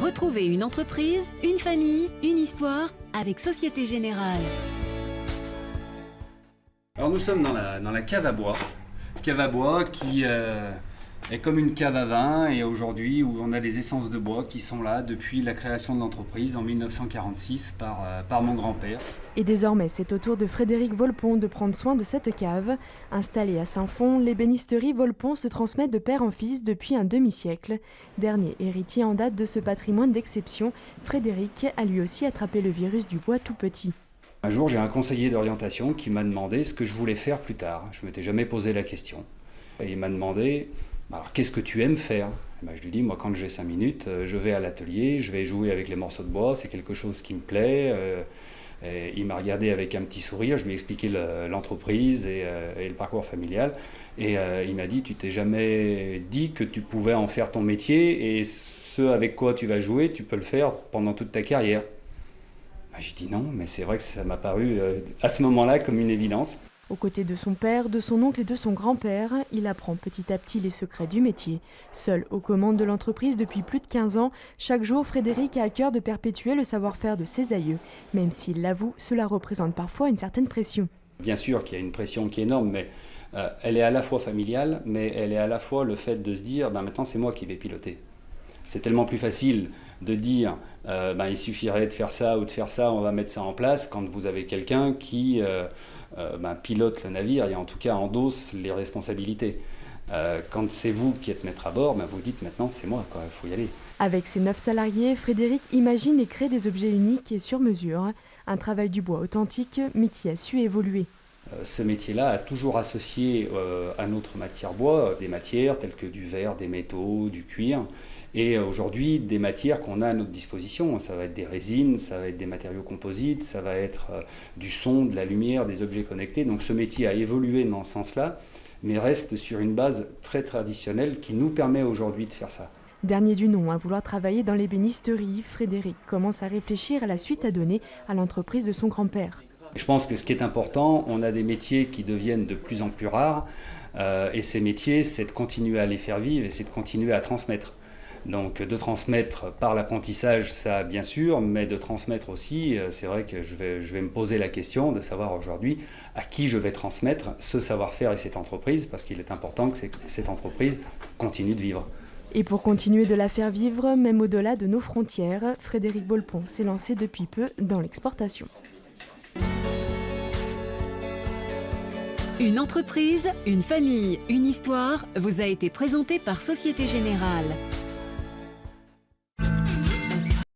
Retrouvez une entreprise, une famille, une histoire avec Société Générale. Alors nous sommes dans la cave à bois. Cave à bois qui est comme une cave à vin, et aujourd'hui où on a des essences de bois qui sont là depuis la création de l'entreprise en 1946 par mon grand-père. Et désormais, c'est au tour de Frédéric Volpon de prendre soin de cette cave. Installée à Saint-Fond, l'ébénisterie Volpon se transmet de père en fils depuis un demi-siècle. Dernier héritier en date de ce patrimoine d'exception, Frédéric a lui aussi attrapé le virus du bois tout petit. Un jour, j'ai un conseiller d'orientation qui m'a demandé ce que je voulais faire plus tard. Je ne m'étais jamais posé la question. Et il m'a demandé, alors qu'est-ce que tu aimes faire ? Je lui dis, moi quand j'ai 5 minutes, je vais à l'atelier, je vais jouer avec les morceaux de bois, c'est quelque chose qui me plaît. Et il m'a regardé avec un petit sourire, je lui ai expliqué l'entreprise et le parcours familial. Et il m'a dit, tu t'es jamais dit que tu pouvais en faire ton métier, et ce avec quoi tu vas jouer, tu peux le faire pendant toute ta carrière. J'ai dit non, mais c'est vrai que ça m'a paru à ce moment-là comme une évidence. Aux côtés de son père, de son oncle et de son grand-père, il apprend petit à petit les secrets du métier. Seul aux commandes de l'entreprise depuis plus de 15 ans, chaque jour, Frédéric a à cœur de perpétuer le savoir-faire de ses aïeux. Même s'il l'avoue, cela représente parfois une certaine pression. Bien sûr qu'il y a une pression qui est énorme, mais elle est à la fois familiale, mais elle est à la fois le fait de se dire maintenant c'est moi qui vais piloter. C'est tellement plus facile de dire il suffirait de faire ça ou de faire ça, on va mettre ça en place, quand vous avez quelqu'un qui pilote le navire et en tout cas endosse les responsabilités. Quand c'est vous qui êtes maître à bord, vous dites maintenant c'est moi, il faut y aller. Avec ses 9 salariés, Frédéric imagine et crée des objets uniques et sur mesure. Un travail du bois authentique mais qui a su évoluer. Ce métier-là a toujours associé à notre matière bois des matières telles que du verre, des métaux, du cuir. Et aujourd'hui, des matières qu'on a à notre disposition. Ça va être des résines, ça va être des matériaux composites, ça va être du son, de la lumière, des objets connectés. Donc ce métier a évolué dans ce sens-là, mais reste sur une base très traditionnelle qui nous permet aujourd'hui de faire ça. Dernier du nom à vouloir travailler dans l'ébénisterie, Frédéric commence à réfléchir à la suite à donner à l'entreprise de son grand-père. Je pense que ce qui est important, on a des métiers qui deviennent de plus en plus rares, et ces métiers, c'est de continuer à les faire vivre et c'est de continuer à transmettre. Donc de transmettre par l'apprentissage, ça bien sûr, mais de transmettre aussi, c'est vrai que je vais me poser la question de savoir aujourd'hui à qui je vais transmettre ce savoir-faire et cette entreprise, parce qu'il est important que cette entreprise continue de vivre. Et pour continuer de la faire vivre, même au-delà de nos frontières, Frédéric Volpon s'est lancé depuis peu dans l'exportation. Une entreprise, une famille, une histoire vous a été présentée par Société Générale.